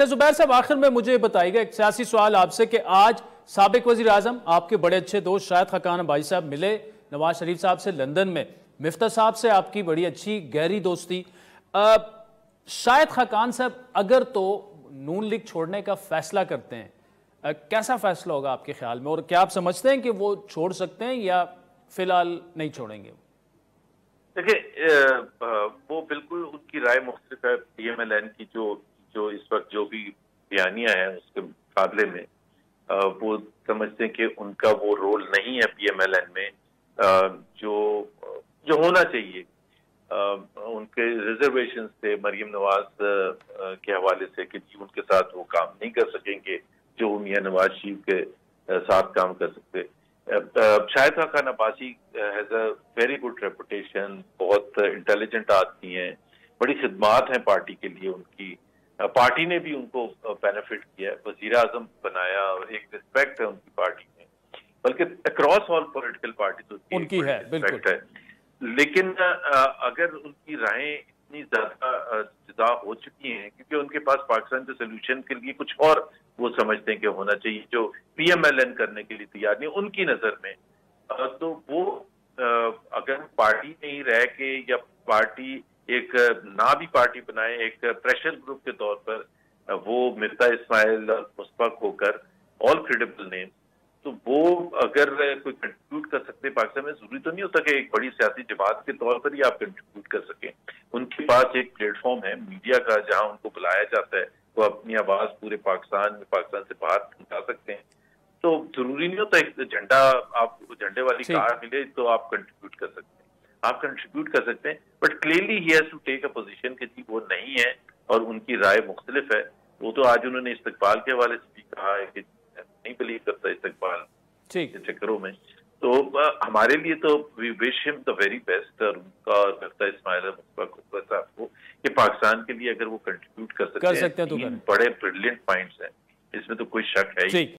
अच्छा जुबैर साहब, आखिर में मुझे बताइएगा एक सियासी सवाल आपसे कि आज साबिक वजीर आजम आपके बड़े अच्छे दोस्त शाहिद खाकान भाई साहब मिले नवाज शरीफ साहब से लंदन में। मिफ्ता साहब से आपकी बड़ी अच्छी गहरी दोस्ती। शाहिद खाकान साहब अगर तो नून लीग छोड़ने का फैसला करते हैं, कैसा फैसला होगा आपके ख्याल में, और क्या आप समझते हैं कि वो छोड़ सकते हैं या फिलहाल नहीं छोड़ेंगे? देखिए, वो बिल्कुल उनकी राय मुख्तलिफ है। पीएमएलएन की जो इस वक्त जो भी बयानियां हैं उसके मुकाबले में वो समझते हैं कि उनका वो रोल नहीं है पीएमएलएन में जो जो होना चाहिए। उनके रिजर्वेशन थे मरियम नवाज के हवाले से कि जी उनके साथ वो काम नहीं कर सकेंगे जो मियां नवाज शरीफ के साथ काम कर सकते। Shahid Khan Abbasi has a very good reputation, बहुत इंटेलिजेंट आदमी हैं, बड़ी खिदमात हैं पार्टी के लिए उनकी। पार्टी ने भी उनको बेनिफिट किया, वजीर आजम बनाया और एक रिस्पेक्ट है उनकी पार्टी में, बल्कि अक्रॉस ऑल पॉलिटिकल पार्टी उनकी है रिस्पेक्ट है। लेकिन अगर उनकी राहें इतनी ज्यादा जुदा हो चुकी हैं क्योंकि उनके पास पाकिस्तान के सोल्यूशन के लिए कुछ और वो समझते हैं कि होना चाहिए जो पीएमएलएन करने के लिए तैयार नहीं उनकी नजर में, तो वो अगर पार्टी में ही रह के या पार्टी एक ना भी पार्टी बनाए एक प्रेशर ग्रुप के तौर पर वो मिर्जा इस्माइल और मुस्तफा होकर ऑल क्रेडिबल नेम, तो वो अगर कोई कंट्रीब्यूट कर सकते पाकिस्तान में, जरूरी तो नहीं होता कि एक बड़ी सियासी जमात के तौर पर ही आप कंट्रीब्यूट कर सकें। उनके पास एक प्लेटफॉर्म है मीडिया का जहां उनको बुलाया जाता है, वो अपनी आवाज पूरे पाकिस्तान से बाहर पहुंचा सकते हैं। तो जरूरी नहीं होता एक झंडा, आप झंडे वाली कार मिले तो आप कंट्रीब्यूट कर सकते हैं, आप कंट्रीब्यूट कर सकते हैं, but clearly he has to take a position कि जी वो नहीं है और उनकी राय मुख्तलिफ है। वो तो आज उन्होंने इस्तकबाल के हवाले से भी कहा है कि नहीं बिलीव करता इस्तकबाल के चक्करों में। तो हमारे लिए तो we wish him the very best, और उनका और मिर्जा इस्माइल मुस्तफा साहब को कि पाकिस्तान के लिए अगर वो कंट्रीब्यूट कर सकते हैं तो बड़े ब्रिलियंट पॉइंट्स हैं, इसमें तो कोई शक है ही।